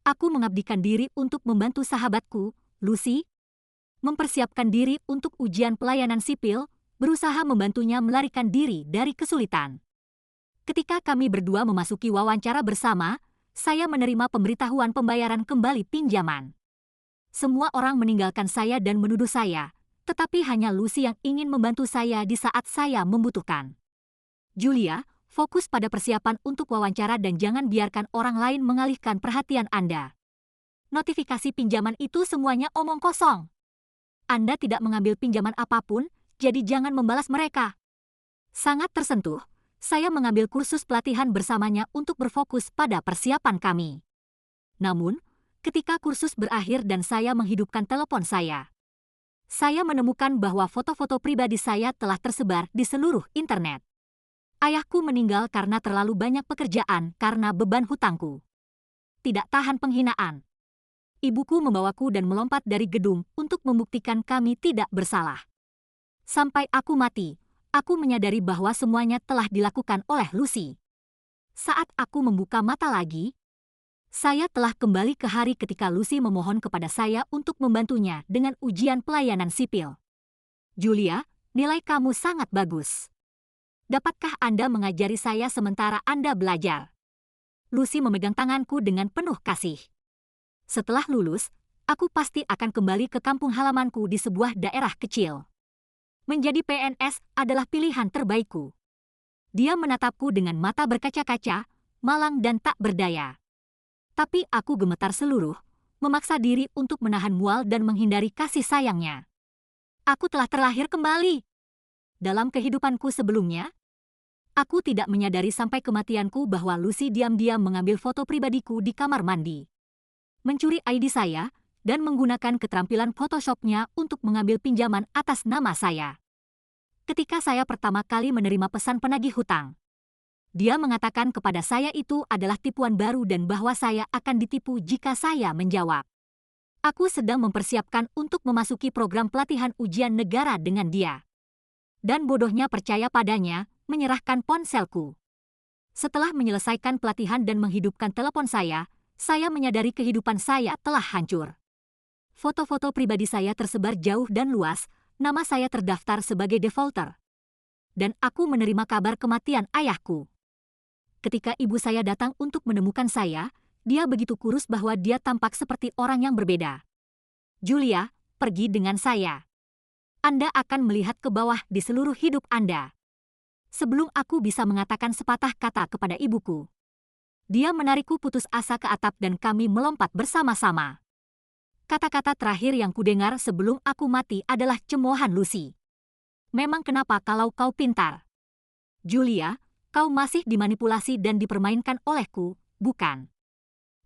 Aku mengabdikan diri untuk membantu sahabatku, Lucy, mempersiapkan diri untuk ujian pelayanan sipil, berusaha membantunya melarikan diri dari kesulitan. Ketika kami berdua memasuki wawancara bersama, saya menerima pemberitahuan pembayaran kembali pinjaman. Semua orang meninggalkan saya dan menuduh saya, tetapi hanya Lucy yang ingin membantu saya di saat saya membutuhkan. Julia, fokus pada persiapan untuk wawancara dan jangan biarkan orang lain mengalihkan perhatian Anda. Notifikasi pinjaman itu semuanya omong kosong. Anda tidak mengambil pinjaman apapun, jadi jangan membalas mereka. Sangat tersentuh, saya mengambil kursus pelatihan bersamanya untuk berfokus pada persiapan kami. Namun, ketika kursus berakhir dan saya menghidupkan telepon saya menemukan bahwa foto-foto pribadi saya telah tersebar di seluruh internet. Ayahku meninggal karena terlalu banyak pekerjaan karena beban hutangku. Tidak tahan penghinaan. Ibuku membawaku dan melompat dari gedung untuk membuktikan kami tidak bersalah. Sampai aku mati, aku menyadari bahwa semuanya telah dilakukan oleh Lucy. Saat aku membuka mata lagi, saya telah kembali ke hari ketika Lucy memohon kepada saya untuk membantunya dengan ujian pelayanan sipil. Julia, nilai kamu sangat bagus. Dapatkah Anda mengajari saya sementara Anda belajar? Lucy memegang tanganku dengan penuh kasih. Setelah lulus, aku pasti akan kembali ke kampung halamanku di sebuah daerah kecil. Menjadi PNS adalah pilihan terbaikku. Dia menatapku dengan mata berkaca-kaca, malang dan tak berdaya. Tapi aku gemetar seluruh, memaksa diri untuk menahan mual dan menghindari kasih sayangnya. Aku telah terlahir kembali. Dalam kehidupanku sebelumnya, aku tidak menyadari sampai kematianku bahwa Lucy diam-diam mengambil foto pribadiku di kamar mandi, mencuri ID saya, dan menggunakan keterampilan Photoshop-nya untuk mengambil pinjaman atas nama saya. Ketika saya pertama kali menerima pesan penagih hutang, dia mengatakan kepada saya itu adalah tipuan baru dan bahwa saya akan ditipu jika saya menjawab. Aku sedang mempersiapkan untuk memasuki program pelatihan ujian negara dengan dia. Dan bodohnya percaya padanya, menyerahkan ponselku. Setelah menyelesaikan pelatihan dan menghidupkan telepon saya menyadari kehidupan saya telah hancur. Foto-foto pribadi saya tersebar jauh dan luas, nama saya terdaftar sebagai defaulter. Dan aku menerima kabar kematian ayahku. Ketika ibu saya datang untuk menemukan saya, dia begitu kurus bahwa dia tampak seperti orang yang berbeda. Julia, pergi dengan saya. Anda akan melihat ke bawah di seluruh hidup Anda. Sebelum aku bisa mengatakan sepatah kata kepada ibuku, dia menarikku putus asa ke atap dan kami melompat bersama-sama. Kata-kata terakhir yang kudengar sebelum aku mati adalah cemoohan Lucy. Memang kenapa kalau kau pintar? Julia, kau masih dimanipulasi dan dipermainkan olehku, bukan?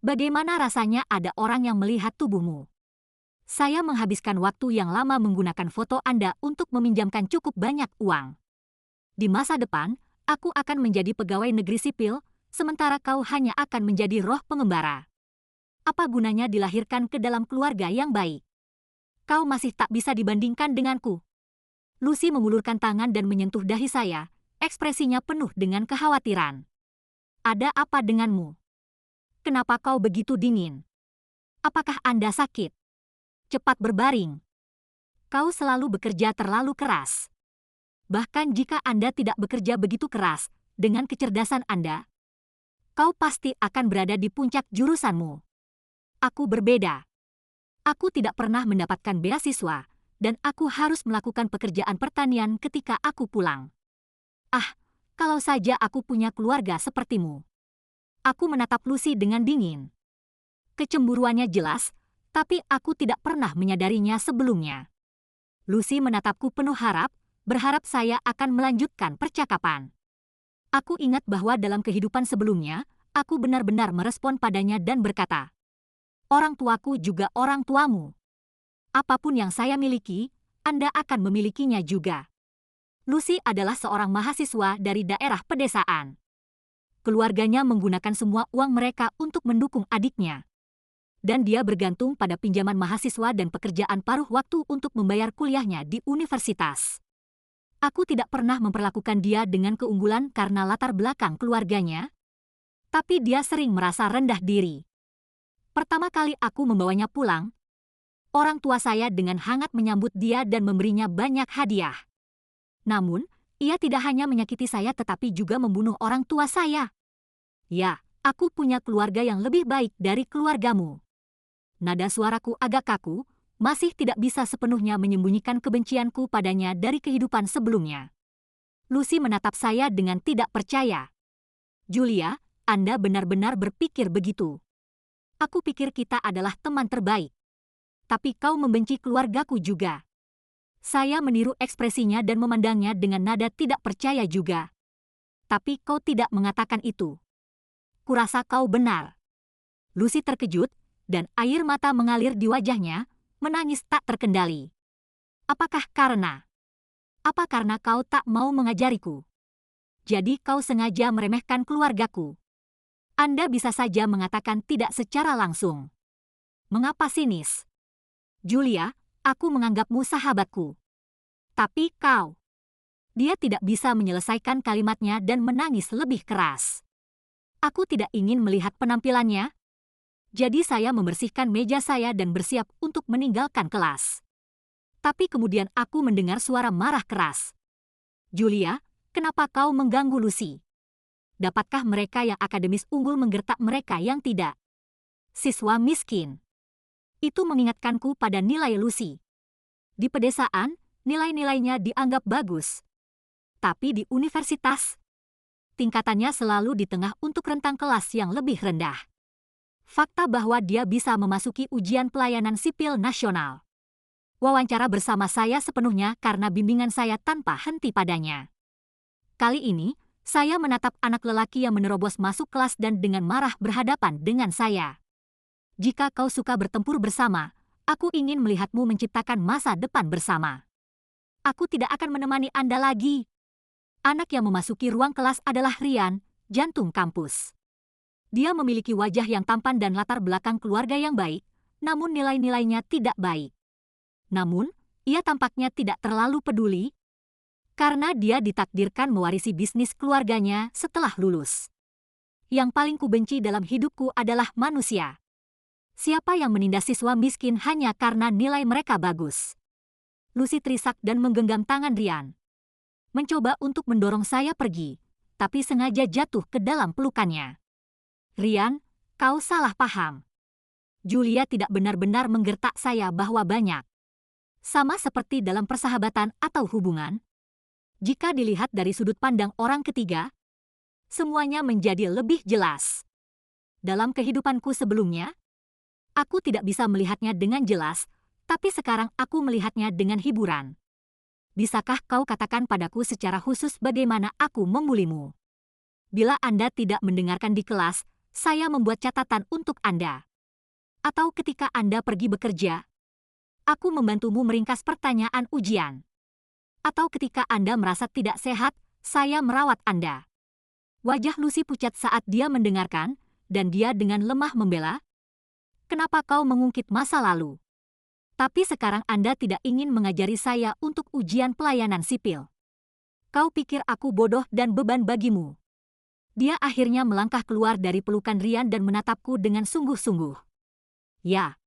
Bagaimana rasanya ada orang yang melihat tubuhmu? Saya menghabiskan waktu yang lama menggunakan foto Anda untuk meminjamkan cukup banyak uang. Di masa depan, aku akan menjadi pegawai negeri sipil, sementara kau hanya akan menjadi roh pengembara. Apa gunanya dilahirkan ke dalam keluarga yang baik? Kau masih tak bisa dibandingkan denganku. Lucy mengulurkan tangan dan menyentuh dahi saya, ekspresinya penuh dengan kekhawatiran. Ada apa denganmu? Kenapa kau begitu dingin? Apakah Anda sakit? Cepat berbaring. Kau selalu bekerja terlalu keras. Bahkan jika Anda tidak bekerja begitu keras, dengan kecerdasan Anda, kau pasti akan berada di puncak jurusanmu. Aku berbeda. Aku tidak pernah mendapatkan beasiswa, dan aku harus melakukan pekerjaan pertanian ketika aku pulang. Ah, kalau saja aku punya keluarga sepertimu. Aku menatap Lucy dengan dingin. Kecemburuannya jelas, tapi aku tidak pernah menyadarinya sebelumnya. Lucy menatapku penuh harap, berharap saya akan melanjutkan percakapan. Aku ingat bahwa dalam kehidupan sebelumnya, aku benar-benar merespon padanya dan berkata, orang tuaku juga orang tuamu. Apapun yang saya miliki, Anda akan memilikinya juga. Lucy adalah seorang mahasiswa dari daerah pedesaan. Keluarganya menggunakan semua uang mereka untuk mendukung adiknya. Dan dia bergantung pada pinjaman mahasiswa dan pekerjaan paruh waktu untuk membayar kuliahnya di universitas. Aku tidak pernah memperlakukan dia dengan keunggulan karena latar belakang keluarganya, tapi dia sering merasa rendah diri. Pertama kali aku membawanya pulang, orang tua saya dengan hangat menyambut dia dan memberinya banyak hadiah. Namun, ia tidak hanya menyakiti saya tetapi juga membunuh orang tua saya. Ya, aku punya keluarga yang lebih baik dari keluargamu. Nada suaraku agak kaku, masih tidak bisa sepenuhnya menyembunyikan kebencianku padanya dari kehidupan sebelumnya. Lucy menatap saya dengan tidak percaya. Julia, Anda benar-benar berpikir begitu. Aku pikir kita adalah teman terbaik. Tapi kau membenci keluargaku juga. Saya meniru ekspresinya dan memandangnya dengan nada tidak percaya juga. Tapi kau tidak mengatakan itu. Kurasa kau benar. Lucy terkejut, dan air mata mengalir di wajahnya, menangis tak terkendali. Apakah karena? Apa karena kau tak mau mengajariku? Jadi kau sengaja meremehkan keluargaku. Anda bisa saja mengatakan tidak secara langsung. Mengapa sinis? Julia, aku menganggapmu sahabatku. Tapi kau. Dia tidak bisa menyelesaikan kalimatnya dan menangis lebih keras. Aku tidak ingin melihat penampilannya. Jadi saya membersihkan meja saya dan bersiap untuk meninggalkan kelas. Tapi kemudian aku mendengar suara marah keras. Julia, kenapa kau mengganggu Lucy? Dapatkah mereka yang akademis unggul menggertak mereka yang tidak? Siswa miskin. Itu mengingatkanku pada nilai Lucy. Di pedesaan, nilai-nilainya dianggap bagus. Tapi di universitas, tingkatannya selalu di tengah untuk rentang kelas yang lebih rendah. Fakta bahwa dia bisa memasuki ujian pelayanan sipil nasional. Wawancara bersama saya sepenuhnya karena bimbingan saya tanpa henti padanya. Kali ini, saya menatap anak lelaki yang menerobos masuk kelas dan dengan marah berhadapan dengan saya. Jika kau suka bertempur bersama, aku ingin melihatmu menciptakan masa depan bersama. Aku tidak akan menemani Anda lagi. Anak yang memasuki ruang kelas adalah Ryan, jantung kampus. Dia memiliki wajah yang tampan dan latar belakang keluarga yang baik, namun nilai-nilainya tidak baik. Namun, ia tampaknya tidak terlalu peduli, karena dia ditakdirkan mewarisi bisnis keluarganya setelah lulus. Yang paling kubenci dalam hidupku adalah manusia. Siapa yang menindas siswa miskin hanya karena nilai mereka bagus? Lucy terisak dan menggenggam tangan Ryan. Mencoba untuk mendorong saya pergi, tapi sengaja jatuh ke dalam pelukannya. Ryan, kau salah paham. Julia tidak benar-benar menggertak saya bahwa banyak. Sama seperti dalam persahabatan atau hubungan. Jika dilihat dari sudut pandang orang ketiga, semuanya menjadi lebih jelas. Dalam kehidupanku sebelumnya, aku tidak bisa melihatnya dengan jelas, tapi sekarang aku melihatnya dengan hiburan. Bisakah kau katakan padaku secara khusus bagaimana aku membulimu? Bila Anda tidak mendengarkan di kelas, saya membuat catatan untuk Anda. Atau ketika Anda pergi bekerja, aku membantumu meringkas pertanyaan ujian. Atau ketika Anda merasa tidak sehat, saya merawat Anda. Wajah Lucy pucat saat dia mendengarkan, dan dia dengan lemah membela. Kenapa kau mengungkit masa lalu? Tapi sekarang Anda tidak ingin mengajari saya untuk ujian pelayanan sipil. Kau pikir aku bodoh dan beban bagimu. Dia akhirnya melangkah keluar dari pelukan Ryan dan menatapku dengan sungguh-sungguh. Ya.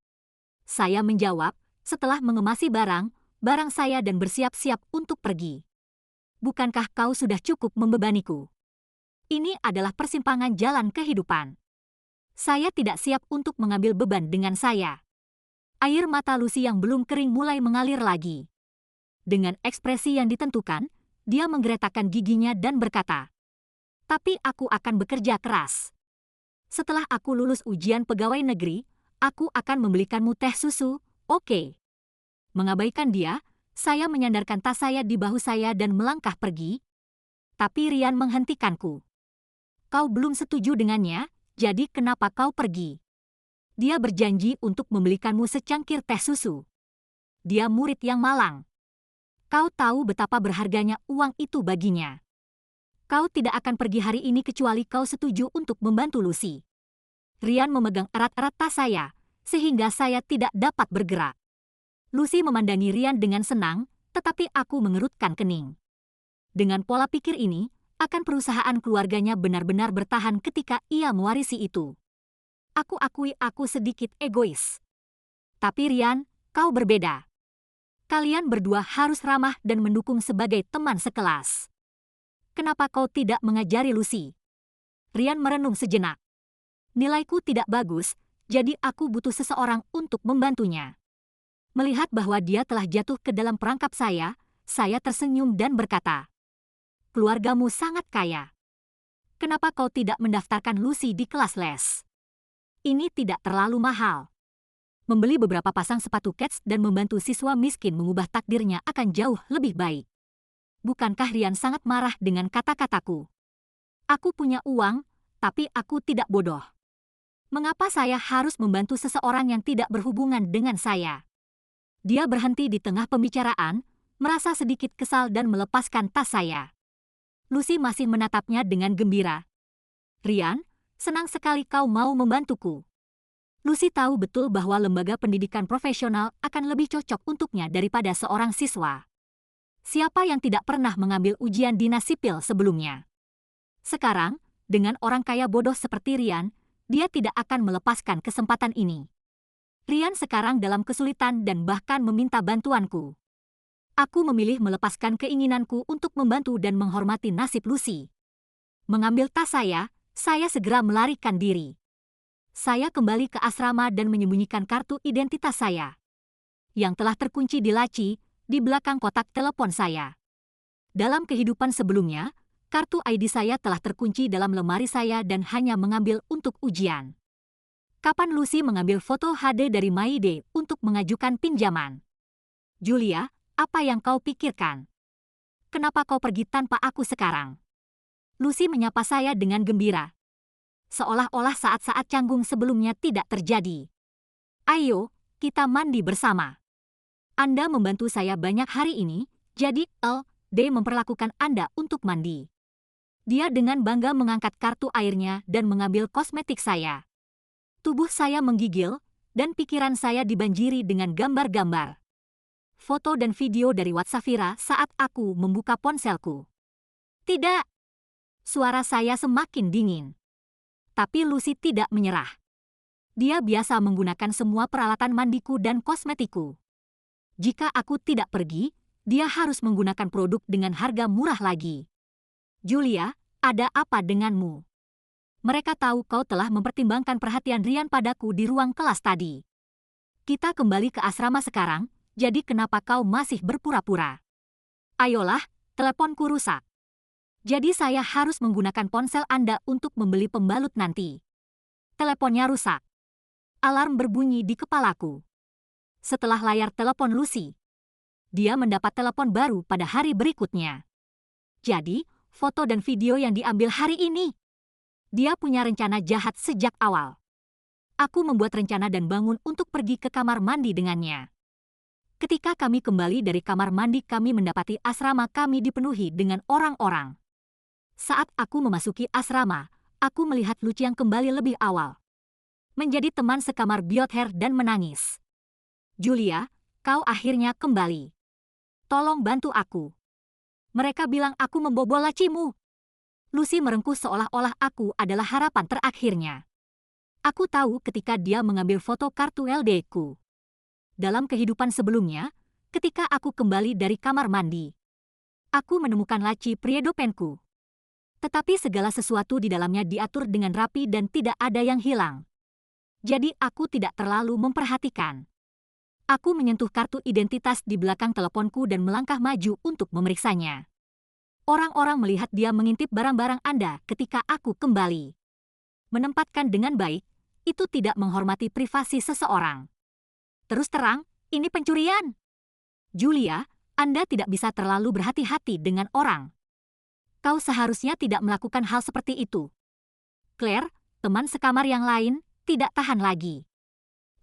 Saya menjawab, setelah mengemasi barang saya dan bersiap-siap untuk pergi. Bukankah kau sudah cukup membebaniku? Ini adalah persimpangan jalan kehidupan. Saya tidak siap untuk mengambil beban dengan saya. Air mata Lucy yang belum kering mulai mengalir lagi. Dengan ekspresi yang ditentukan, dia menggeretakkan giginya dan berkata, "Tapi aku akan bekerja keras. Setelah aku lulus ujian pegawai negeri, aku akan membelikanmu teh susu, oke?" Mengabaikan dia, saya menyandarkan tas saya di bahu saya dan melangkah pergi. Tapi Ryan menghentikanku. "Kau belum setuju dengannya, jadi kenapa kau pergi? Dia berjanji untuk membelikanmu secangkir teh susu. Dia murid yang malang. Kau tahu betapa berharganya uang itu baginya. Kau tidak akan pergi hari ini kecuali kau setuju untuk membantu Lucy." Ryan memegang erat-erat tas saya, sehingga saya tidak dapat bergerak. Lucy memandangi Ryan dengan senang, tetapi aku mengerutkan kening. Dengan pola pikir ini, akan perusahaan keluarganya benar-benar bertahan ketika ia mewarisi itu. Aku akui aku sedikit egois. Tapi Rian, kau berbeda. Kalian berdua harus ramah dan mendukung sebagai teman sekelas. Kenapa kau tidak mengajari Lucy? Rian merenung sejenak. Nilaiku tidak bagus, jadi aku butuh seseorang untuk membantunya. Melihat bahwa dia telah jatuh ke dalam perangkap saya tersenyum dan berkata, keluargamu sangat kaya. Kenapa kau tidak mendaftarkan Lucy di kelas les? Ini tidak terlalu mahal. Membeli beberapa pasang sepatu kets dan membantu siswa miskin mengubah takdirnya akan jauh lebih baik. Bukankah Rian sangat marah dengan kata-kataku? Aku punya uang, tapi aku tidak bodoh. Mengapa saya harus membantu seseorang yang tidak berhubungan dengan saya? Dia berhenti di tengah pembicaraan, merasa sedikit kesal dan melepaskan tas saya. Lucy masih menatapnya dengan gembira. Rian, senang sekali kau mau membantuku. Lucy tahu betul bahwa lembaga pendidikan profesional akan lebih cocok untuknya daripada seorang siswa. Siapa yang tidak pernah mengambil ujian dinas sipil sebelumnya? Sekarang, dengan orang kaya bodoh seperti Rian, dia tidak akan melepaskan kesempatan ini. Rian sekarang dalam kesulitan dan bahkan meminta bantuanku. Aku memilih melepaskan keinginanku untuk membantu dan menghormati nasib Lucy. Mengambil tas saya segera melarikan diri. Saya kembali ke asrama dan menyembunyikan kartu identitas saya, yang telah terkunci di laci di belakang kotak telepon saya. Dalam kehidupan sebelumnya, kartu ID saya telah terkunci dalam lemari saya dan hanya mengambil untuk ujian. Kapan Lucy mengambil foto HD dari Maide untuk mengajukan pinjaman? Julia, apa yang kau pikirkan? Kenapa kau pergi tanpa aku sekarang? Lucy menyapa saya dengan gembira. Seolah-olah saat-saat canggung sebelumnya tidak terjadi. Ayo, kita mandi bersama. Anda membantu saya banyak hari ini, jadi LD memperlakukan Anda untuk mandi. Dia dengan bangga mengangkat kartu airnya dan mengambil kosmetik saya. Tubuh saya menggigil, dan pikiran saya dibanjiri dengan gambar-gambar. Foto dan video dari WhatsApp saat aku membuka ponselku. Tidak. Suara saya semakin dingin. Tapi Lucy tidak menyerah. Dia biasa menggunakan semua peralatan mandiku dan kosmetikku. Jika aku tidak pergi, dia harus menggunakan produk dengan harga murah lagi. Julia, ada apa denganmu? Mereka tahu kau telah mempertimbangkan perhatian Rian padaku di ruang kelas tadi. Kita kembali ke asrama sekarang, jadi kenapa kau masih berpura-pura? Ayolah, teleponku rusak. Jadi saya harus menggunakan ponsel Anda untuk membeli pembalut nanti. Teleponnya rusak. Alarm berbunyi di kepalaku. Setelah layar telepon Lucy, dia mendapat telepon baru pada hari berikutnya. Jadi, foto dan video yang diambil hari ini. Dia punya rencana jahat sejak awal. Aku membuat rencana dan bangun untuk pergi ke kamar mandi dengannya. Ketika kami kembali dari kamar mandi, kami mendapati asrama kami dipenuhi dengan orang-orang. Saat aku memasuki asrama, aku melihat Lucy yang kembali lebih awal. Menjadi teman sekamar Biother dan menangis. Julia, kau akhirnya kembali. Tolong bantu aku. Mereka bilang aku membobol lacimu. Lucy merengkuh seolah-olah aku adalah harapan terakhirnya. Aku tahu ketika dia mengambil foto kartu LD-ku. Dalam kehidupan sebelumnya, ketika aku kembali dari kamar mandi, aku menemukan laci priedopenku. Tetapi segala sesuatu di dalamnya diatur dengan rapi dan tidak ada yang hilang. Jadi aku tidak terlalu memperhatikan. Aku menyentuh kartu identitas di belakang teleponku dan melangkah maju untuk memeriksanya. Orang-orang melihat dia mengintip barang-barang Anda ketika aku kembali. Menempatkan dengan baik, itu tidak menghormati privasi seseorang. Terus terang, ini pencurian. Julia, Anda tidak bisa terlalu berhati-hati dengan orang. Kau seharusnya tidak melakukan hal seperti itu. Claire, teman sekamar yang lain, tidak tahan lagi.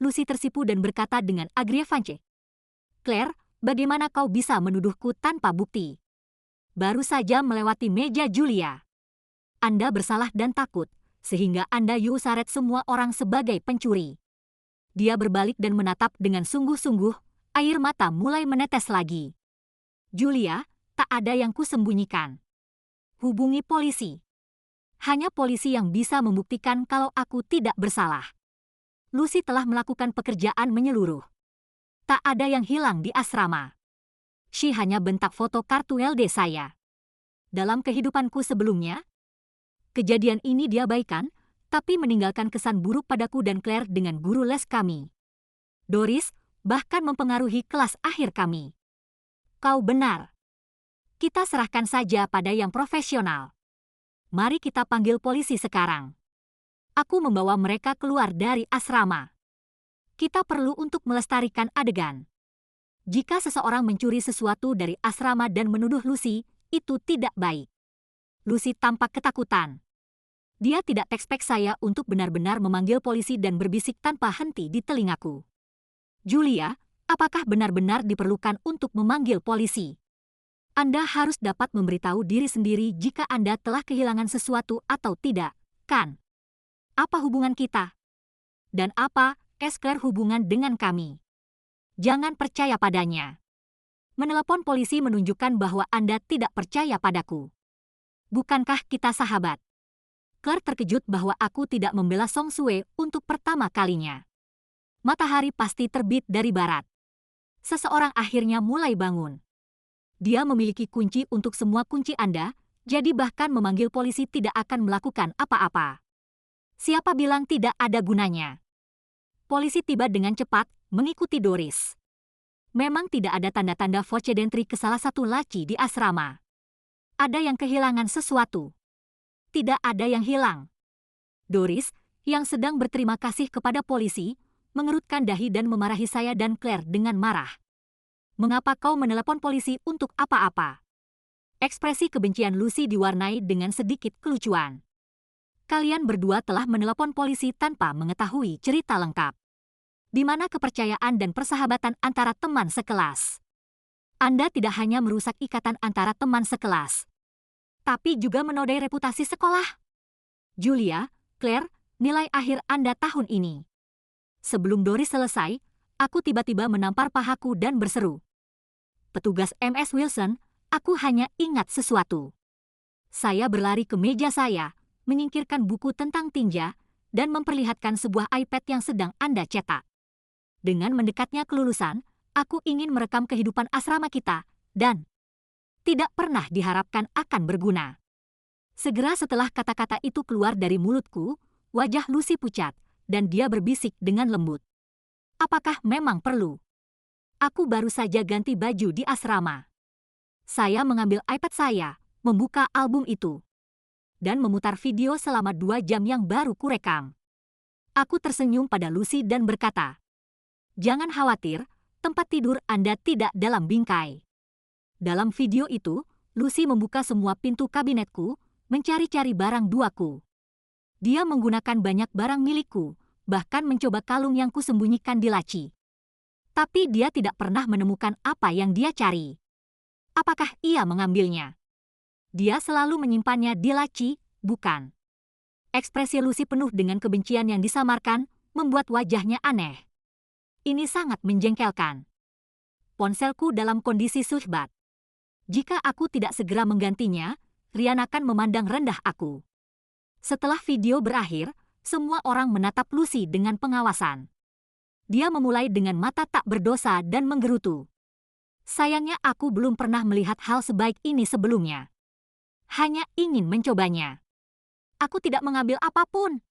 Lucy tersipu dan berkata dengan agrievance. Claire, bagaimana kau bisa menuduhku tanpa bukti? Baru saja melewati meja Julia. Anda bersalah dan takut, sehingga Anda yusaret semua orang sebagai pencuri. Dia berbalik dan menatap dengan sungguh-sungguh, air mata mulai menetes lagi. Julia, tak ada yang kusembunyikan. Hubungi polisi. Hanya polisi yang bisa membuktikan kalau aku tidak bersalah. Lucy telah melakukan pekerjaan menyeluruh. Tak ada yang hilang di asrama. She hanya bentak foto kartu LD saya. Dalam kehidupanku sebelumnya, kejadian ini diabaikan, tapi meninggalkan kesan buruk padaku dan Claire dengan guru les kami. Doris bahkan mempengaruhi kelas akhir kami. Kau benar. Kita serahkan saja pada yang profesional. Mari kita panggil polisi sekarang. Aku membawa mereka keluar dari asrama. Kita perlu untuk melestarikan adegan. Jika seseorang mencuri sesuatu dari asrama dan menuduh Lucy, itu tidak baik. Lucy tampak ketakutan. Dia tidak teks-pek saya untuk benar-benar memanggil polisi dan berbisik tanpa henti di telingaku. Julia, apakah benar-benar diperlukan untuk memanggil polisi? Anda harus dapat memberitahu diri sendiri jika Anda telah kehilangan sesuatu atau tidak, kan? Apa hubungan kita? Dan apa, Claire, hubungan dengan kami? Jangan percaya padanya. Menelepon polisi menunjukkan bahwa Anda tidak percaya padaku. Bukankah kita sahabat? Claire terkejut bahwa aku tidak membela Song Sue untuk pertama kalinya. Matahari pasti terbit dari barat. Seseorang akhirnya mulai bangun. Dia memiliki kunci untuk semua kunci Anda, jadi bahkan memanggil polisi tidak akan melakukan apa-apa. Siapa bilang tidak ada gunanya? Polisi tiba dengan cepat, mengikuti Doris. Memang tidak ada tanda-tanda forcedentry ke salah satu laci di asrama. Ada yang kehilangan sesuatu. Tidak ada yang hilang. Doris, yang sedang berterima kasih kepada polisi, mengerutkan dahi dan memarahi saya dan Claire dengan marah. Mengapa kau menelepon polisi untuk apa-apa? Ekspresi kebencian Lucy diwarnai dengan sedikit kelucuan. Kalian berdua telah menelepon polisi tanpa mengetahui cerita lengkap. Di mana kepercayaan dan persahabatan antara teman sekelas? Anda tidak hanya merusak ikatan antara teman sekelas, tapi juga menodai reputasi sekolah. Julia, Claire, nilai akhir Anda tahun ini. Sebelum Doris selesai, aku tiba-tiba menampar pahaku dan berseru. Petugas MS Wilson, aku hanya ingat sesuatu. Saya berlari ke meja saya, menyingkirkan buku tentang tinja, dan memperlihatkan sebuah iPad yang sedang Anda cetak. Dengan mendekatnya kelulusan, aku ingin merekam kehidupan asrama kita, dan tidak pernah diharapkan akan berguna. Segera setelah kata-kata itu keluar dari mulutku, wajah Lucy pucat, dan dia berbisik dengan lembut. Apakah memang perlu? Aku baru saja ganti baju di asrama. Saya mengambil iPad saya, membuka album itu, dan memutar video selama 2 jam yang baru kurekam. Aku tersenyum pada Lucy dan berkata, "Jangan khawatir, tempat tidur Anda tidak dalam bingkai." Dalam video itu, Lucy membuka semua pintu kabinetku, mencari-cari barang duaku. Dia menggunakan banyak barang milikku, bahkan mencoba kalung yang kusembunyikan di laci. Tapi dia tidak pernah menemukan apa yang dia cari. Apakah ia mengambilnya? Dia selalu menyimpannya di laci, bukan? Ekspresi Lucy penuh dengan kebencian yang disamarkan, membuat wajahnya aneh. Ini sangat menjengkelkan. Ponselku dalam kondisi suhbat. Jika aku tidak segera menggantinya, Rian akan memandang rendah aku. Setelah video berakhir, semua orang menatap Lucy dengan pengawasan. Dia memulai dengan mata tak berdosa dan menggerutu. Sayangnya aku belum pernah melihat hal sebaik ini sebelumnya. Hanya ingin mencobanya. Aku tidak mengambil apapun.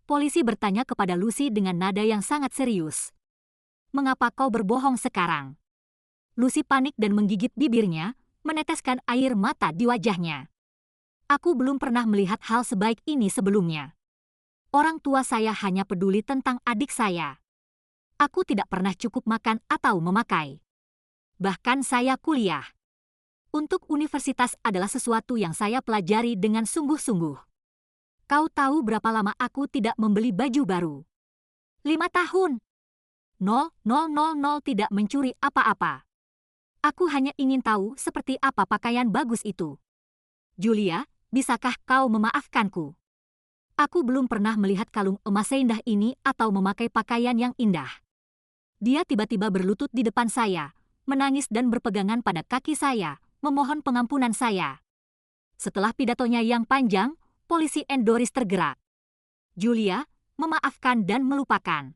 Polisi bertanya kepada Lucy dengan nada yang sangat serius. Mengapa kau berbohong sekarang? Lucy panik dan menggigit bibirnya, meneteskan air mata di wajahnya. Aku belum pernah melihat hal sebaik ini sebelumnya. Orang tua saya hanya peduli tentang adik saya. Aku tidak pernah cukup makan atau memakai. Bahkan saya kuliah. Untuk universitas adalah sesuatu yang saya pelajari dengan sungguh-sungguh. Kau tahu berapa lama aku tidak membeli baju baru? 5 tahun. 0,000 tidak mencuri apa-apa. Aku hanya ingin tahu seperti apa pakaian bagus itu. Julia, bisakah kau memaafkanku? Aku belum pernah melihat kalung emas seindah ini atau memakai pakaian yang indah. Dia tiba-tiba berlutut di depan saya, menangis dan berpegangan pada kaki saya, memohon pengampunan saya. Setelah pidatonya yang panjang, polisi Doris tergerak. Julia, memaafkan dan melupakan.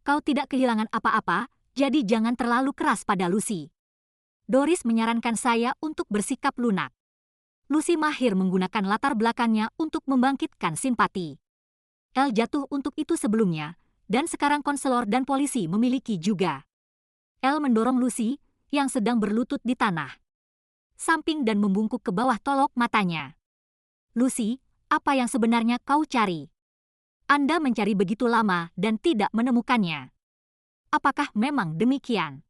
Kau tidak kehilangan apa-apa, jadi jangan terlalu keras pada Lucy. Doris menyarankan saya untuk bersikap lunak. Lucy mahir menggunakan latar belakangnya untuk membangkitkan simpati. Elle jatuh untuk itu sebelumnya, dan sekarang konselor dan polisi memiliki juga. Elle mendorong Lucy, yang sedang berlutut di tanah samping dan membungkuk ke bawah tolok matanya. Lucy, apa yang sebenarnya kau cari? Anda mencari begitu lama dan tidak menemukannya. Apakah memang demikian?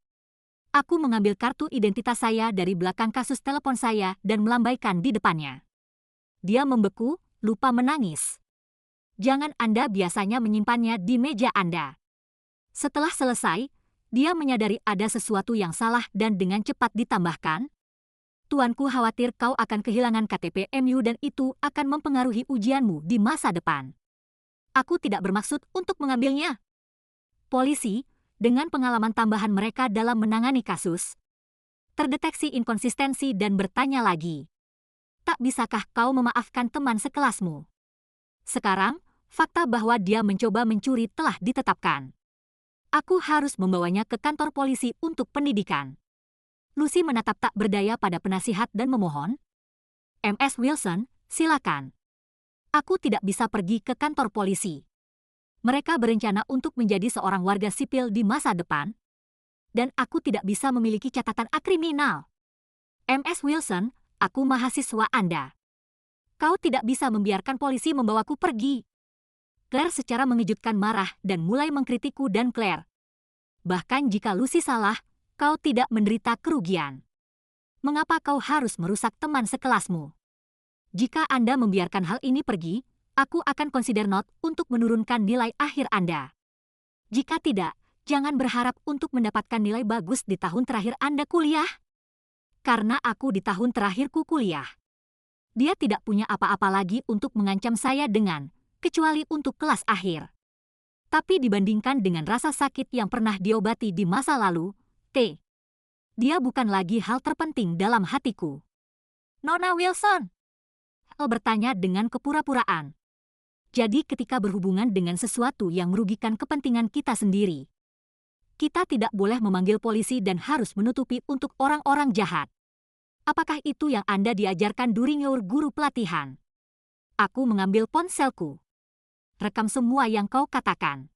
Aku mengambil kartu identitas saya dari belakang kasus telepon saya dan melambaikan di depannya. Dia membeku, lupa menangis. Jangan, Anda biasanya menyimpannya di meja Anda. Setelah selesai, dia menyadari ada sesuatu yang salah dan dengan cepat ditambahkan, Tuanku khawatir kau akan kehilangan KTP MU dan itu akan mempengaruhi ujianmu di masa depan. Aku tidak bermaksud untuk mengambilnya. Polisi, dengan pengalaman tambahan mereka dalam menangani kasus, terdeteksi inkonsistensi dan bertanya lagi. Tak bisakah kau memaafkan teman sekelasmu? Sekarang, fakta bahwa dia mencoba mencuri telah ditetapkan. Aku harus membawanya ke kantor polisi untuk pendidikan. Lucy menatap tak berdaya pada penasihat dan memohon, Ms. Wilson, silakan. Aku tidak bisa pergi ke kantor polisi. Mereka berencana untuk menjadi seorang warga sipil di masa depan, dan aku tidak bisa memiliki catatan kriminal. Ms. Wilson, aku mahasiswa Anda. Kau tidak bisa membiarkan polisi membawaku pergi. Claire secara mengejutkan marah dan mulai mengkritikku dan Claire. Bahkan jika Lucy salah, kau tidak menderita kerugian. Mengapa kau harus merusak teman sekelasmu? Jika Anda membiarkan hal ini pergi, aku akan consider not untuk menurunkan nilai akhir Anda. Jika tidak, jangan berharap untuk mendapatkan nilai bagus di tahun terakhir Anda kuliah. Karena aku di tahun terakhirku kuliah. Dia tidak punya apa-apa lagi untuk mengancam saya dengan, kecuali untuk kelas akhir. Tapi dibandingkan dengan rasa sakit yang pernah diobati di masa lalu, dia bukan lagi hal terpenting dalam hatiku. Nona Wilson, Elle bertanya dengan kepura-puraan. Jadi ketika berhubungan dengan sesuatu yang merugikan kepentingan kita sendiri, kita tidak boleh memanggil polisi dan harus menutupi untuk orang-orang jahat. Apakah itu yang Anda diajarkan during your guru pelatihan? Aku mengambil ponselku. Rekam semua yang kau katakan.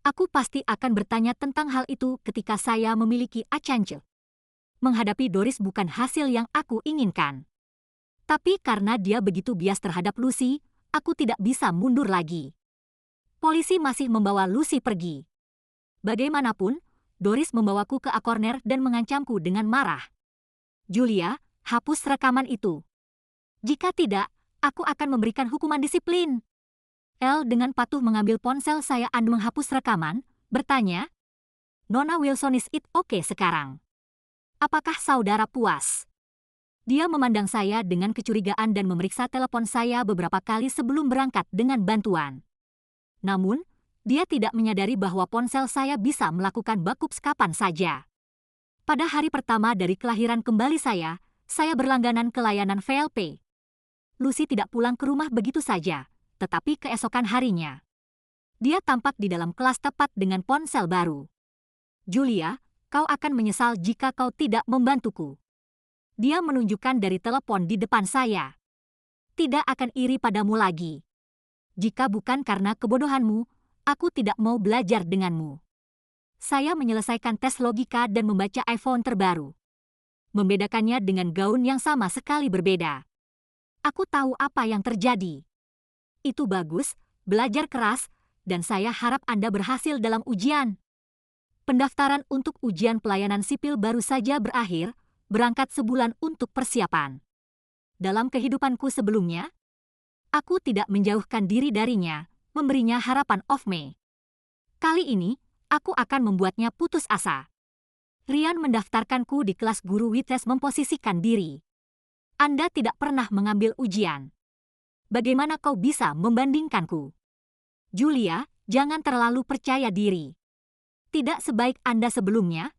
Aku pasti akan bertanya tentang hal itu ketika saya memiliki acance. Menghadapi Doris bukan hasil yang aku inginkan. Tapi karena dia begitu bias terhadap Lucy, aku tidak bisa mundur lagi. Polisi masih membawa Lucy pergi. Bagaimanapun, Doris membawaku ke A-corner dan mengancamku dengan marah. Julia, hapus rekaman itu. Jika tidak, aku akan memberikan hukuman disiplin. Elle dengan patuh mengambil ponsel saya dan menghapus rekaman, bertanya, Nona Wilson, is it okay sekarang? Apakah saudara puas? Dia memandang saya dengan kecurigaan dan memeriksa telepon saya beberapa kali sebelum berangkat dengan bantuan. Namun, dia tidak menyadari bahwa ponsel saya bisa melakukan backup kapan saja. Pada hari pertama dari kelahiran kembali saya berlangganan ke layanan VLP. Lucy tidak pulang ke rumah begitu saja. Tetapi keesokan harinya, dia tampak di dalam kelas tepat dengan ponsel baru. Julia, kau akan menyesal jika kau tidak membantuku. Dia menunjukkan dari telepon di depan saya. Tidak akan iri padamu lagi. Jika bukan karena kebodohanmu, aku tidak mau belajar denganmu. Saya menyelesaikan tes logika dan membaca iPhone terbaru. Membedakannya dengan gaun yang sama sekali berbeda. Aku tahu apa yang terjadi. Itu bagus, belajar keras, dan saya harap Anda berhasil dalam ujian. Pendaftaran untuk ujian pelayanan sipil baru saja berakhir, berangkat sebulan untuk persiapan. Dalam kehidupanku sebelumnya, aku tidak menjauhkan diri darinya, memberinya harapan of me. Kali ini, aku akan membuatnya putus asa. Rian mendaftarkanku di kelas guru Wites memposisikan diri. Anda tidak pernah mengambil ujian. Bagaimana kau bisa membandingkanku? Julia, jangan terlalu percaya diri. Tidak sebaik Anda sebelumnya,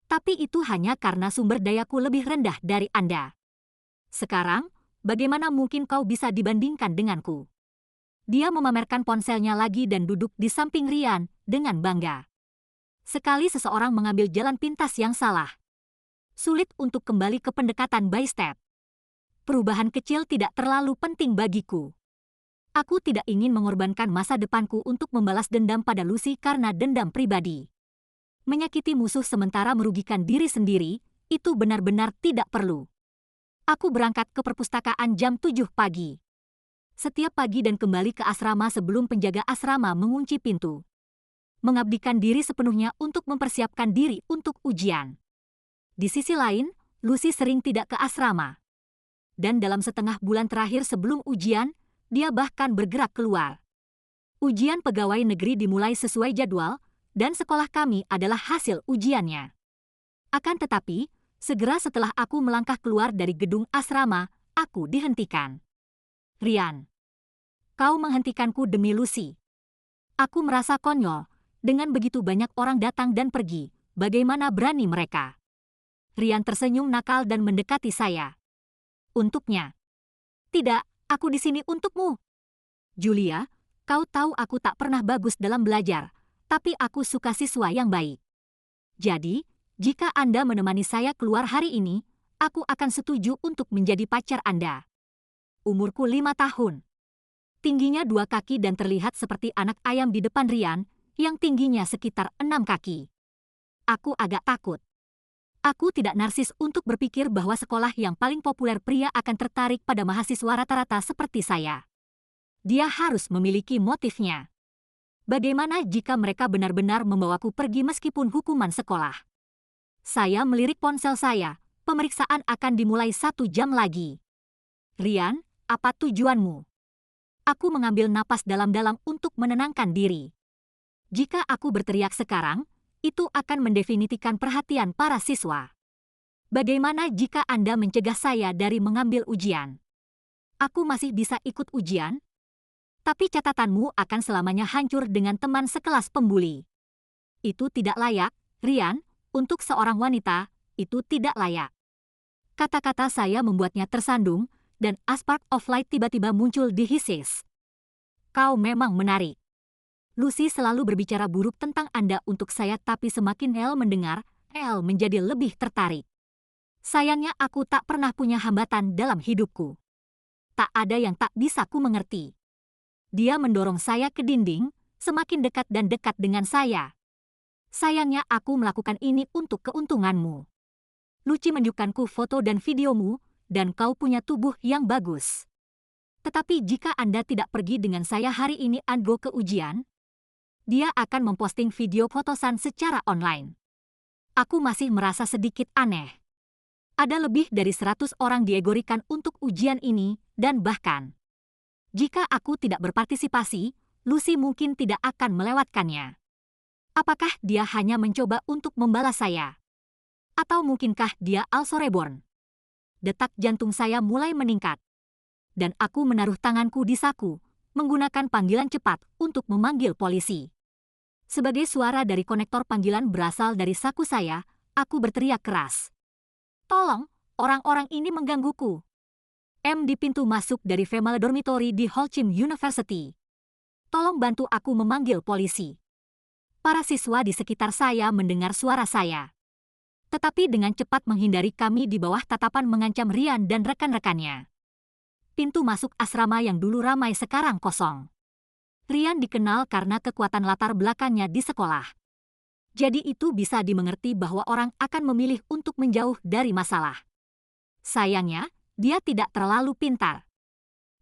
tapi itu hanya karena sumber dayaku lebih rendah dari Anda. Sekarang, bagaimana mungkin kau bisa dibandingkan denganku? Dia memamerkan ponselnya lagi dan duduk di samping Rian dengan bangga. Sekali seseorang mengambil jalan pintas yang salah, sulit untuk kembali ke pendekatan by step. Perubahan kecil tidak terlalu penting bagiku. Aku tidak ingin mengorbankan masa depanku untuk membalas dendam pada Lucy karena dendam pribadi. Menyakiti musuh sementara merugikan diri sendiri, itu benar-benar tidak perlu. Aku berangkat ke perpustakaan jam 7 pagi. Setiap pagi dan kembali ke asrama sebelum penjaga asrama mengunci pintu. Mengabdikan diri sepenuhnya untuk mempersiapkan diri untuk ujian. Di sisi lain, Lucy sering tidak ke asrama. Dan dalam setengah bulan terakhir sebelum ujian, dia bahkan bergerak keluar. Ujian pegawai negeri dimulai sesuai jadwal, dan sekolah kami adalah hasil ujiannya. Akan tetapi, segera setelah aku melangkah keluar dari gedung asrama, aku dihentikan. Rian, kau menghentikanku demi Lucy. Aku merasa konyol, dengan begitu banyak orang datang dan pergi, bagaimana berani mereka? Rian tersenyum nakal dan mendekati saya. Untuknya. Tidak, aku di sini untukmu. Julia, kau tahu aku tak pernah bagus dalam belajar, tapi aku suka siswa yang baik. Jadi, jika Anda menemani saya keluar hari ini, aku akan setuju untuk menjadi pacar Anda. Umurku 5 tahun. Tingginya 2 kaki dan terlihat seperti anak ayam di depan Rian, yang tingginya sekitar 6 kaki. Aku agak takut. Aku tidak narsis untuk berpikir bahwa sekolah yang paling populer pria akan tertarik pada mahasiswa rata-rata seperti saya. Dia harus memiliki motifnya. Bagaimana jika mereka benar-benar membawaku pergi meskipun hukuman sekolah? Saya melirik ponsel saya, pemeriksaan akan dimulai 1 jam lagi. Rian, apa tujuanmu? Aku mengambil napas dalam-dalam untuk menenangkan diri. Jika aku berteriak sekarang, itu akan mendefinisikan perhatian para siswa. Bagaimana jika Anda mencegah saya dari mengambil ujian? Aku masih bisa ikut ujian? Tapi catatanmu akan selamanya hancur dengan teman sekelas pembuli. Itu tidak layak, Rian, untuk seorang wanita, itu tidak layak. Kata-kata saya membuatnya tersandung, dan a spark of light tiba-tiba muncul di his eyes. Kau memang menarik. Lucy selalu berbicara buruk tentang Anda untuk saya, tapi semakin Elle mendengar, Elle menjadi lebih tertarik. Sayangnya aku tak pernah punya hambatan dalam hidupku. Tak ada yang tak bisa ku mengerti. Dia mendorong saya ke dinding, semakin dekat dan dekat dengan saya. Sayangnya aku melakukan ini untuk keuntunganmu. Lucy menunjukkanku foto dan videomu, dan kau punya tubuh yang bagus. Tetapi jika Anda tidak pergi dengan saya hari ini Anda ke ujian, dia akan memposting video fotosan secara online. Aku masih merasa sedikit aneh. Ada lebih dari 100 orang diegorikan untuk ujian ini, dan bahkan, jika aku tidak berpartisipasi, Lucy mungkin tidak akan melewatkannya. Apakah dia hanya mencoba untuk membalas saya? Atau mungkinkah dia also reborn? Detak jantung saya mulai meningkat. Dan aku menaruh tanganku di saku, menggunakan panggilan cepat untuk memanggil polisi. Sebagai suara dari konektor panggilan berasal dari saku saya, aku berteriak keras. Tolong, orang-orang ini menggangguku. M di pintu masuk dari female dormitory di Ho Chi Minh University. Tolong bantu aku memanggil polisi. Para siswa di sekitar saya mendengar suara saya. Tetapi dengan cepat menghindari kami di bawah tatapan mengancam Rian dan rekan-rekannya. Pintu masuk asrama yang dulu ramai sekarang kosong. Rian dikenal karena kekuatan latar belakangnya di sekolah. Jadi itu bisa dimengerti bahwa orang akan memilih untuk menjauh dari masalah. Sayangnya, dia tidak terlalu pintar.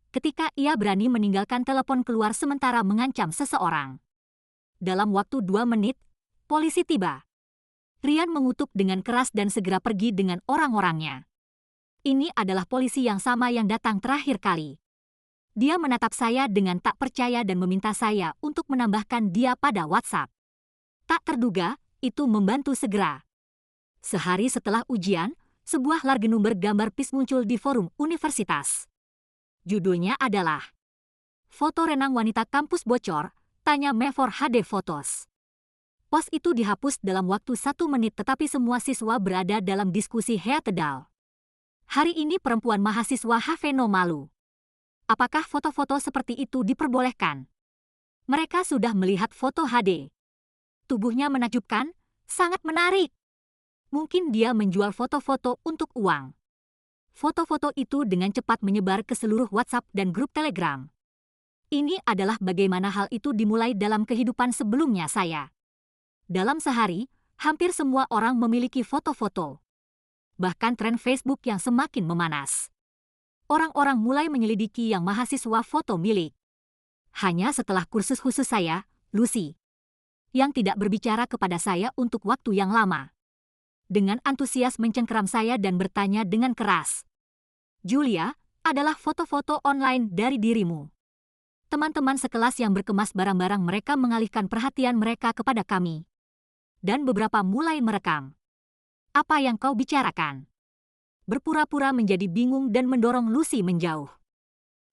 Ketika ia berani meninggalkan telepon keluar sementara mengancam seseorang. Dalam waktu 2 menit, polisi tiba. Rian mengutuk dengan keras dan segera pergi dengan orang-orangnya. Ini adalah polisi yang sama yang datang terakhir kali. Dia menatap saya dengan tak percaya dan meminta saya untuk menambahkan dia pada WhatsApp. Tak terduga, itu membantu segera. Sehari setelah ujian, sebuah largenum bergambar PIS muncul di forum universitas. Judulnya adalah Foto Renang Wanita Kampus Bocor, Tanya Mefor HD Fotos. Post itu dihapus dalam waktu 1 menit tetapi semua siswa berada dalam diskusi heatedal. Hari ini perempuan mahasiswa Haveno malu. Apakah foto-foto seperti itu diperbolehkan? Mereka sudah melihat foto HD. Tubuhnya menakjubkan, sangat menarik. Mungkin dia menjual foto-foto untuk uang. Foto-foto itu dengan cepat menyebar ke seluruh WhatsApp dan grup Telegram. Ini adalah bagaimana hal itu dimulai dalam kehidupan sebelumnya saya. Dalam sehari, hampir semua orang memiliki foto-foto. Bahkan tren Facebook yang semakin memanas. Orang-orang mulai menyelidiki yang mahasiswa foto milik. Hanya setelah kursus khusus saya, Lucy, yang tidak berbicara kepada saya untuk waktu yang lama. Dengan antusias mencengkeram saya dan bertanya dengan keras. Julia, adalah foto-foto online dari dirimu. Teman-teman sekelas yang berkemas barang-barang mereka mengalihkan perhatian mereka kepada kami. Dan beberapa mulai merekam. Apa yang kau bicarakan? Berpura-pura menjadi bingung dan mendorong Lucy menjauh.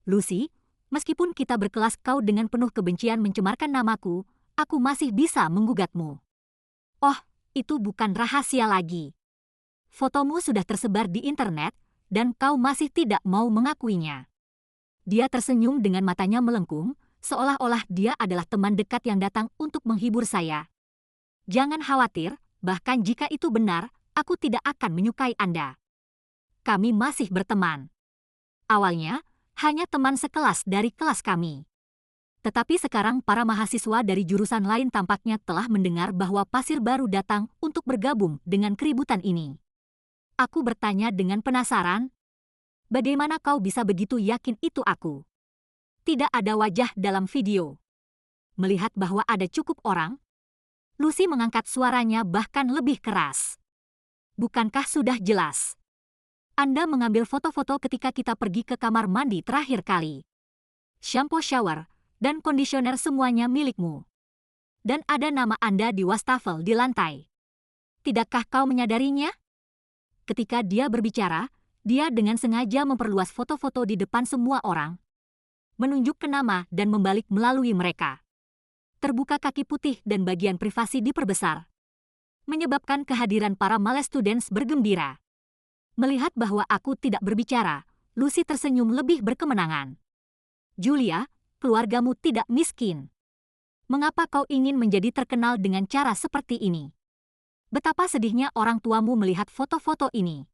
Lucy, meskipun kita berkelas kau dengan penuh kebencian mencemarkan namaku, aku masih bisa menggugatmu. Oh, itu bukan rahasia lagi. Fotomu sudah tersebar di internet, dan kau masih tidak mau mengakuinya. Dia tersenyum dengan matanya melengkung, seolah-olah dia adalah teman dekat yang datang untuk menghibur saya. Jangan khawatir, bahkan jika itu benar, aku tidak akan menyukai Anda. Kami masih berteman. Awalnya, hanya teman sekelas dari kelas kami. Tetapi sekarang para mahasiswa dari jurusan lain tampaknya telah mendengar bahwa Pasir Baru datang untuk bergabung dengan keributan ini. Aku bertanya dengan penasaran, bagaimana kau bisa begitu yakin itu aku? Tidak ada wajah dalam video. Melihat bahwa ada cukup orang, Lucy mengangkat suaranya bahkan lebih keras. Bukankah sudah jelas? Anda mengambil foto-foto ketika kita pergi ke kamar mandi terakhir kali. Shampoo shower dan kondisioner semuanya milikmu. Dan ada nama Anda di wastafel di lantai. Tidakkah kau menyadarinya? Ketika dia berbicara, dia dengan sengaja memperluas foto-foto di depan semua orang, menunjuk ke nama dan membalik melalui mereka. Terbuka kaki putih dan bagian privasi diperbesar, menyebabkan kehadiran para male students bergembira. Melihat bahwa aku tidak berbicara, Lucy tersenyum lebih berkemenangan. Julia, keluargamu tidak miskin. Mengapa kau ingin menjadi terkenal dengan cara seperti ini? Betapa sedihnya orang tuamu melihat foto-foto ini.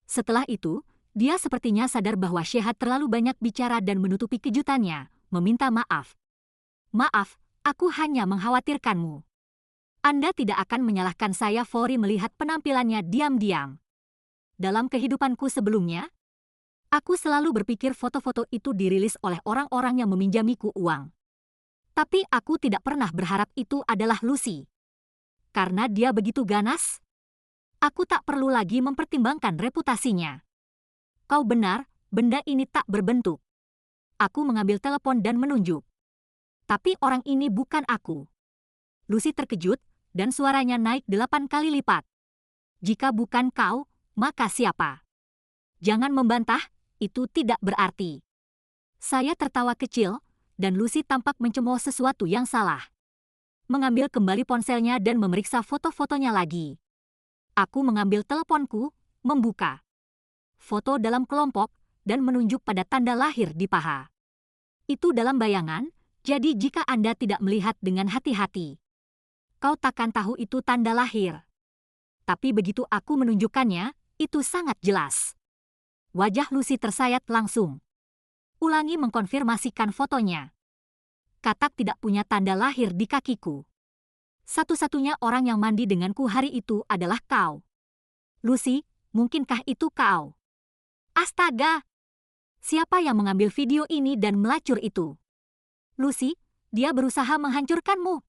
Setelah itu, dia sepertinya sadar bahwa Syahad terlalu banyak bicara dan menutupi kejutannya, meminta maaf. Maaf, aku hanya mengkhawatirkanmu. Anda tidak akan menyalahkan saya Fori melihat penampilannya diam-diam. Dalam kehidupanku sebelumnya, aku selalu berpikir foto-foto itu dirilis oleh orang-orang yang meminjamiku uang. Tapi aku tidak pernah berharap itu adalah Lucy. Karena dia begitu ganas, aku tak perlu lagi mempertimbangkan reputasinya. Kau benar, benda ini tak berbentuk. Aku mengambil telepon dan menunjuk. Tapi orang ini bukan aku. Lucy terkejut, dan suaranya naik 8 kali lipat. Jika bukan kau, maka siapa? Jangan membantah, itu tidak berarti. Saya tertawa kecil, dan Lucy tampak mencemooh sesuatu yang salah. Mengambil kembali ponselnya dan memeriksa foto-fotonya lagi. Aku mengambil teleponku, membuka foto dalam kelompok, dan menunjuk pada tanda lahir di paha. Itu dalam bayangan, jadi jika Anda tidak melihat dengan hati-hati, kau takkan tahu itu tanda lahir. Tapi begitu aku menunjukkannya, itu sangat jelas. Wajah Lucy tersayat langsung. Ulangi mengkonfirmasikan fotonya. Katak tidak punya tanda lahir di kakiku. Satu-satunya orang yang mandi denganku hari itu adalah kau. Lucy, mungkinkah itu kau? Astaga! Siapa yang mengambil video ini dan melacur itu? Lucy, dia berusaha menghancurkanmu.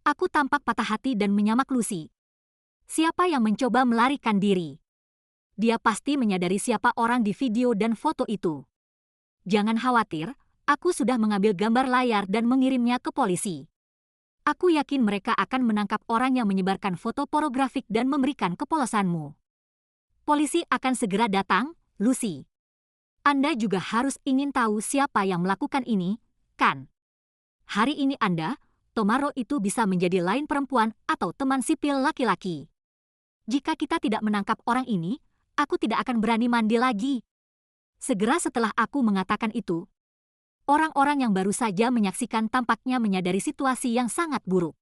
Aku tampak patah hati dan menyamak Lucy. Siapa yang mencoba melarikan diri? Dia pasti menyadari siapa orang di video dan foto itu. Jangan khawatir, aku sudah mengambil gambar layar dan mengirimnya ke polisi. Aku yakin mereka akan menangkap orang yang menyebarkan foto pornografik dan memberikan kepolosanmu. Polisi akan segera datang, Lucy. Anda juga harus ingin tahu siapa yang melakukan ini, kan? Hari ini Anda, tomorrow itu bisa menjadi lain perempuan atau teman sipil laki-laki. Jika kita tidak menangkap orang ini, aku tidak akan berani mandi lagi. Segera setelah aku mengatakan itu, orang-orang yang baru saja menyaksikan tampaknya menyadari situasi yang sangat buruk.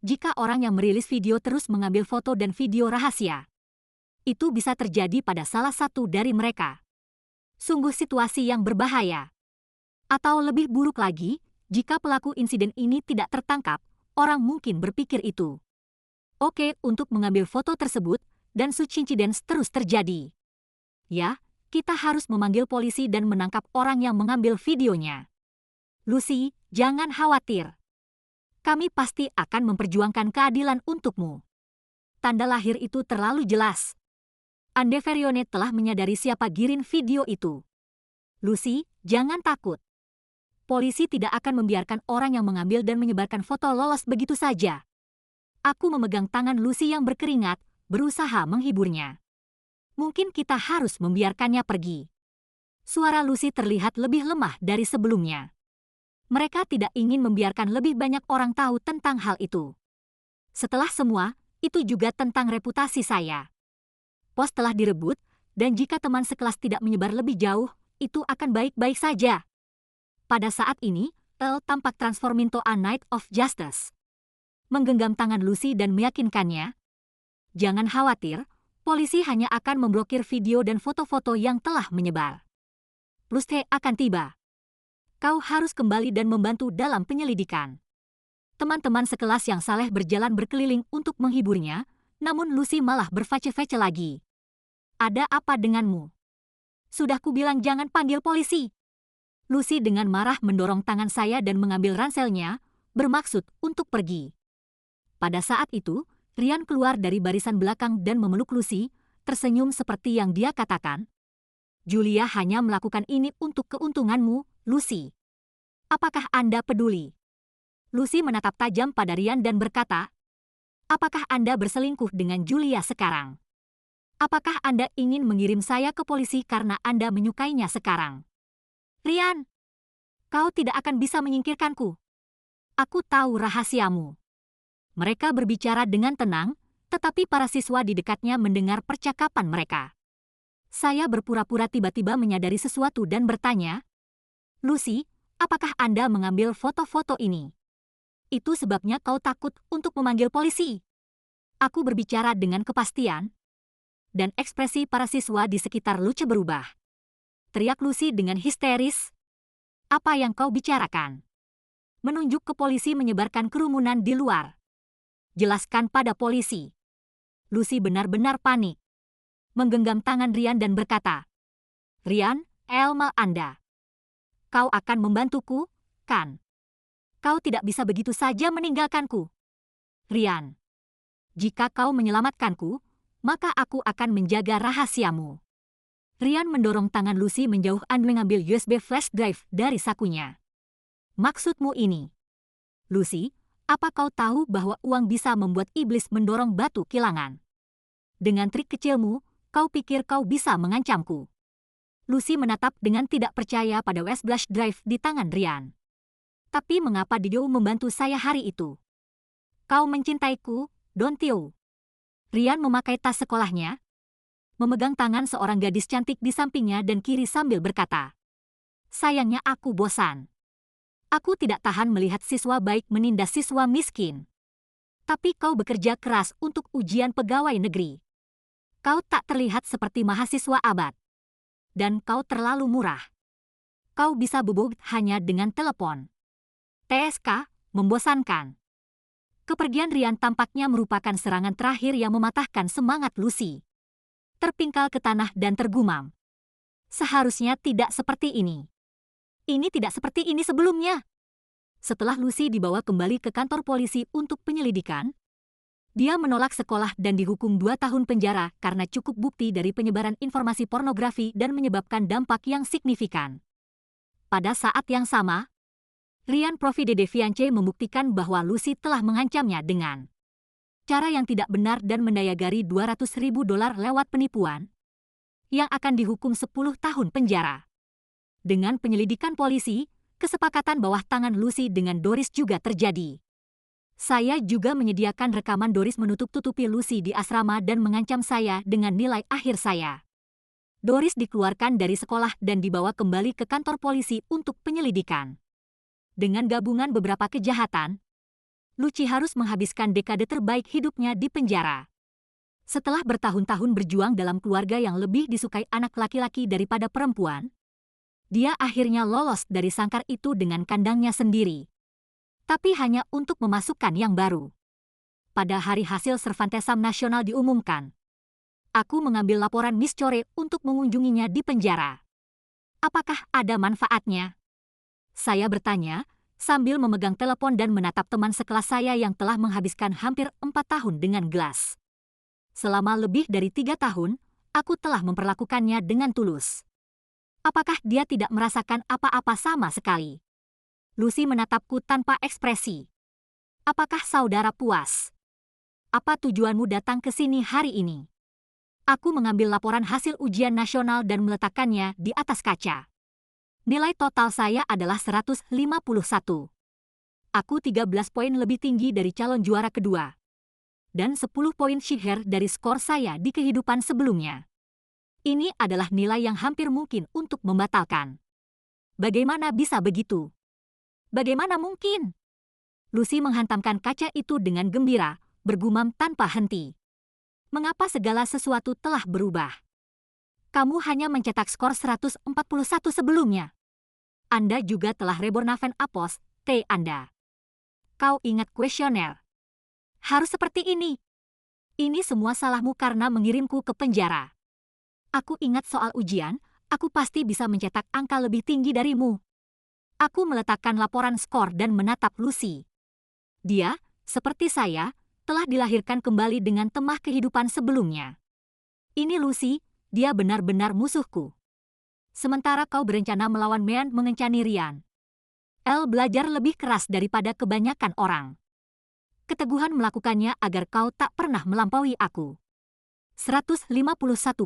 Jika orang yang merilis video terus mengambil foto dan video rahasia, itu bisa terjadi pada salah satu dari mereka. Sungguh situasi yang berbahaya. Atau lebih buruk lagi, jika pelaku insiden ini tidak tertangkap, orang mungkin berpikir itu oke untuk mengambil foto tersebut dan such incidents terus terjadi. Ya, kita harus memanggil polisi dan menangkap orang yang mengambil videonya. Lucy, jangan khawatir. Kami pasti akan memperjuangkan keadilan untukmu. Tanda lahir itu terlalu jelas. Ande Verione telah menyadari siapa girin video itu. Lucy, jangan takut. Polisi tidak akan membiarkan orang yang mengambil dan menyebarkan foto lolos begitu saja. Aku memegang tangan Lucy yang berkeringat, berusaha menghiburnya. Mungkin kita harus membiarkannya pergi. Suara Lucy terlihat lebih lemah dari sebelumnya. Mereka tidak ingin membiarkan lebih banyak orang tahu tentang hal itu. Setelah semua, itu juga tentang reputasi saya. Pos telah direbut, dan jika teman sekelas tidak menyebar lebih jauh, itu akan baik-baik saja. Pada saat ini, Earl tampak transform into a Knight of Justice. Menggenggam tangan Lucy dan meyakinkannya, jangan khawatir, polisi hanya akan memblokir video dan foto-foto yang telah menyebar. Plus T akan tiba. Kau harus kembali dan membantu dalam penyelidikan. Teman-teman sekelas yang saleh berjalan berkeliling untuk menghiburnya, namun Lucy malah berface-face lagi. Ada apa denganmu? Sudah kubilang jangan panggil polisi. Lucy dengan marah mendorong tangan saya dan mengambil ranselnya, bermaksud untuk pergi. Pada saat itu, Ryan keluar dari barisan belakang dan memeluk Lucy, tersenyum seperti yang dia katakan. Julia hanya melakukan ini untuk keuntunganmu, Lucy. Apakah Anda peduli? Lucy menatap tajam pada Ryan dan berkata, apakah Anda berselingkuh dengan Julia sekarang? Apakah Anda ingin mengirim saya ke polisi karena Anda menyukainya sekarang? Ryan, kau tidak akan bisa menyingkirkanku. Aku tahu rahasiamu. Mereka berbicara dengan tenang, tetapi para siswa di dekatnya mendengar percakapan mereka. Saya berpura-pura tiba-tiba menyadari sesuatu dan bertanya, Lucy, apakah Anda mengambil foto-foto ini? Itu sebabnya kau takut untuk memanggil polisi. Aku berbicara dengan kepastian, dan ekspresi para siswa di sekitar Luce berubah. Teriak Lucy dengan histeris. Apa yang kau bicarakan? Menunjuk ke polisi menyebarkan kerumunan di luar. Jelaskan pada polisi. Lucy benar-benar panik. Menggenggam tangan Ryan dan berkata, Ryan, Elma Anda. Kau akan membantuku, kan? Kau tidak bisa begitu saja meninggalkanku. Ryan, jika kau menyelamatkanku, maka aku akan menjaga rahasiamu. Ryan mendorong tangan Lucy menjauh dan mengambil USB flash drive dari sakunya. Maksudmu ini? Lucy, apa kau tahu bahwa uang bisa membuat iblis mendorong batu kilangan? Dengan trik kecilmu, kau pikir kau bisa mengancamku. Lucy menatap dengan tidak percaya pada USB flash drive di tangan Ryan. Tapi mengapa dia membantu saya hari itu? Kau mencintaiku, don't you? Ryan memakai tas sekolahnya, memegang tangan seorang gadis cantik di sampingnya dan kiri sambil berkata, sayangnya aku bosan. Aku tidak tahan melihat siswa baik menindas siswa miskin. Tapi kau bekerja keras untuk ujian pegawai negeri. Kau tak terlihat seperti mahasiswa abad. Dan kau terlalu murah. Kau bisa bubuk hanya dengan telepon. TSK, membosankan. Kepergian Ryan tampaknya merupakan serangan terakhir yang mematahkan semangat Lucy. Terpingkal ke tanah dan tergumam. Seharusnya tidak seperti ini. Ini tidak seperti ini sebelumnya. Setelah Lucy dibawa kembali ke kantor polisi untuk penyelidikan, dia menolak sekolah dan dihukum 2 tahun penjara karena cukup bukti dari penyebaran informasi pornografi dan menyebabkan dampak yang signifikan. Pada saat yang sama, Ryan Provide de Fiance membuktikan bahwa Lucy telah mengancamnya dengan cara yang tidak benar dan mendayagari $200.000 lewat penipuan, yang akan dihukum 10 tahun penjara. Dengan penyelidikan polisi, kesepakatan bawah tangan Lucy dengan Doris juga terjadi. Saya juga menyediakan rekaman Doris menutup-tutupi Lucy di asrama dan mengancam saya dengan nilai akhir saya. Doris dikeluarkan dari sekolah dan dibawa kembali ke kantor polisi untuk penyelidikan. Dengan gabungan beberapa kejahatan, Lucy harus menghabiskan dekade terbaik hidupnya di penjara. Setelah bertahun-tahun berjuang dalam keluarga yang lebih disukai anak laki-laki daripada perempuan, dia akhirnya lolos dari sangkar itu dengan kandangnya sendiri. Tapi hanya untuk memasukkan yang baru. Pada hari hasil Cervantesam Nasional diumumkan, aku mengambil laporan Miss Core untuk mengunjunginya di penjara. Apakah ada manfaatnya? Saya bertanya, sambil memegang telepon dan menatap teman sekelas saya yang telah menghabiskan hampir 4 tahun dengan gelas. Selama lebih dari 3 tahun, aku telah memperlakukannya dengan tulus. Apakah dia tidak merasakan apa-apa sama sekali? Lucy menatapku tanpa ekspresi. Apakah saudara puas? Apa tujuanmu datang ke sini hari ini? Aku mengambil laporan hasil ujian nasional dan meletakkannya di atas kaca. Nilai total saya adalah 151. Aku 13 poin lebih tinggi dari calon juara kedua. Dan 10 poin share dari skor saya di kehidupan sebelumnya. Ini adalah nilai yang hampir mungkin untuk membatalkan. Bagaimana bisa begitu? Bagaimana mungkin? Lucy menghantamkan kaca itu dengan gembira, bergumam tanpa henti. Mengapa segala sesuatu telah berubah? Kamu hanya mencetak skor 141 sebelumnya. Anda juga telah reborn-naven apos, T Anda. Kau ingat kuesioner? Harus seperti ini. Ini semua salahmu karena mengirimku ke penjara. Aku ingat soal ujian, aku pasti bisa mencetak angka lebih tinggi darimu. Aku meletakkan laporan skor dan menatap Lucy. Dia, seperti saya, telah dilahirkan kembali dengan temah kehidupan sebelumnya. Ini Lucy, dia benar-benar musuhku. Sementara kau berencana melawan Mean mengencani Ryan. Elle belajar lebih keras daripada kebanyakan orang. Keteguhan melakukannya agar kau tak pernah melampaui aku. 151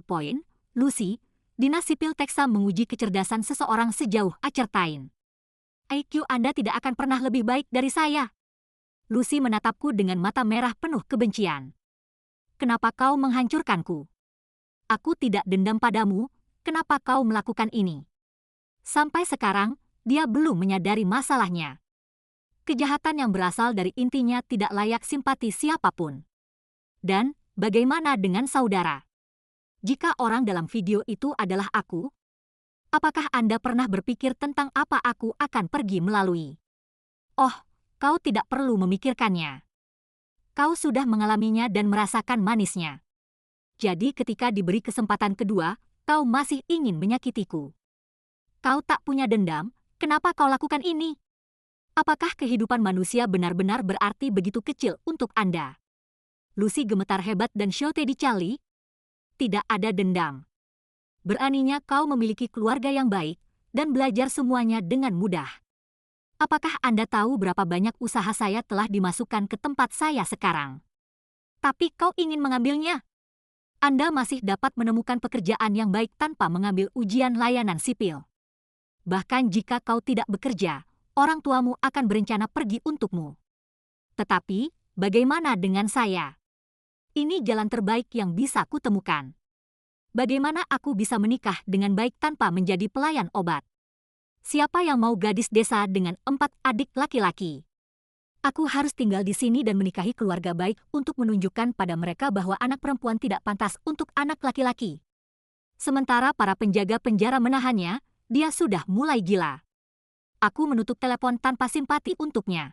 poin, Lucy, Dinas Sipil Texas menguji kecerdasan seseorang sejauh acertain. IQ Anda tidak akan pernah lebih baik dari saya. Lucy menatapku dengan mata merah penuh kebencian. Kenapa kau menghancurkanku? Aku tidak dendam padamu, kenapa kau melakukan ini? Sampai sekarang, dia belum menyadari masalahnya. Kejahatan yang berasal dari intinya tidak layak simpati siapapun. Dan, bagaimana dengan saudara? Jika orang dalam video itu adalah aku, apakah Anda pernah berpikir tentang apa aku akan pergi melalui? Oh, kau tidak perlu memikirkannya. Kau sudah mengalaminya dan merasakan manisnya. Jadi ketika diberi kesempatan kedua, kau masih ingin menyakitiku. Kau tak punya dendam, kenapa kau lakukan ini? Apakah kehidupan manusia benar-benar berarti begitu kecil untuk Anda? Lucy gemetar hebat dan Shote dicali. Tidak ada dendam. Beraninya kau memiliki keluarga yang baik dan belajar semuanya dengan mudah. Apakah Anda tahu berapa banyak usaha saya telah dimasukkan ke tempat saya sekarang? Tapi kau ingin mengambilnya. Anda masih dapat menemukan pekerjaan yang baik tanpa mengambil ujian layanan sipil. Bahkan jika kau tidak bekerja, orang tuamu akan berencana pergi untukmu. Tetapi, bagaimana dengan saya? Ini jalan terbaik yang bisa kutemukan. Bagaimana aku bisa menikah dengan baik tanpa menjadi pelayan obat? Siapa yang mau gadis desa dengan 4 adik laki-laki? Aku harus tinggal di sini dan menikahi keluarga baik untuk menunjukkan pada mereka bahwa anak perempuan tidak pantas untuk anak laki-laki. Sementara para penjaga penjara menahannya, dia sudah mulai gila. Aku menutup telepon tanpa simpati untuknya.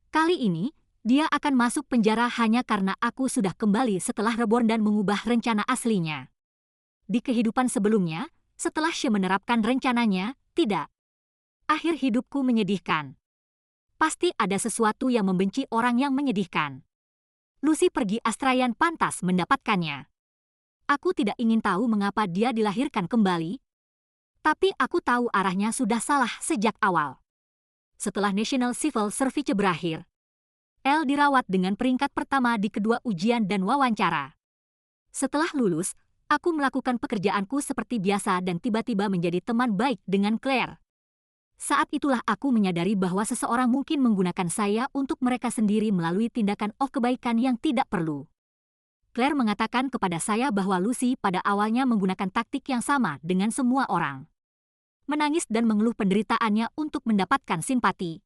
Kali ini, dia akan masuk penjara hanya karena aku sudah kembali setelah reborn dan mengubah rencana aslinya. Di kehidupan sebelumnya, setelah She menerapkan rencananya, tidak. Akhir hidupku menyedihkan. Pasti ada sesuatu yang membenci orang yang menyedihkan. Lucy pergi Astrayan pantas mendapatkannya. Aku tidak ingin tahu mengapa dia dilahirkan kembali. Tapi aku tahu arahnya sudah salah sejak awal. Setelah National Civil Service berakhir, Elle dirawat dengan peringkat pertama di kedua ujian dan wawancara. Setelah lulus, aku melakukan pekerjaanku seperti biasa dan tiba-tiba menjadi teman baik dengan Claire. Saat itulah aku menyadari bahwa seseorang mungkin menggunakan saya untuk mereka sendiri melalui tindakan kebaikan yang tidak perlu. Claire mengatakan kepada saya bahwa Lucy pada awalnya menggunakan taktik yang sama dengan semua orang. Menangis dan mengeluh penderitaannya untuk mendapatkan simpati.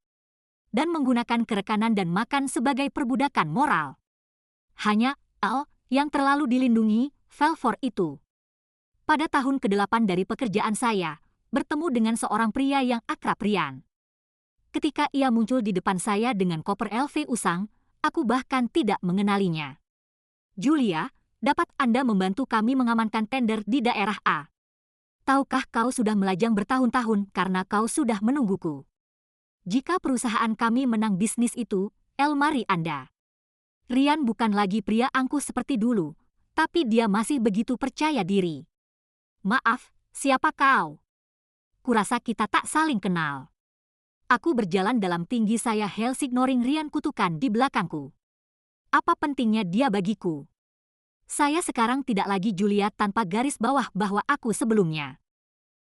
Dan menggunakan kerekanan dan makan sebagai perbudakan moral. Hanya Al yang terlalu dilindungi Velfor itu. Pada tahun ke-8 dari pekerjaan saya, bertemu dengan seorang pria yang akrab Rian. Ketika ia muncul di depan saya dengan koper LV usang, aku bahkan tidak mengenalinya. Julia, dapat Anda membantu kami mengamankan tender di daerah A? Tahukah kau sudah melajang bertahun-tahun karena kau sudah menungguku? Jika perusahaan kami menang bisnis itu, mari Anda. Rian bukan lagi pria angkuh seperti dulu, tapi dia masih begitu percaya diri. Maaf, siapa kau? Kurasa kita tak saling kenal. Aku berjalan dalam tinggi saya ignoring Rian kutukan di belakangku. Apa pentingnya dia bagiku? Saya sekarang tidak lagi Julia tanpa garis bawah bahwa aku sebelumnya.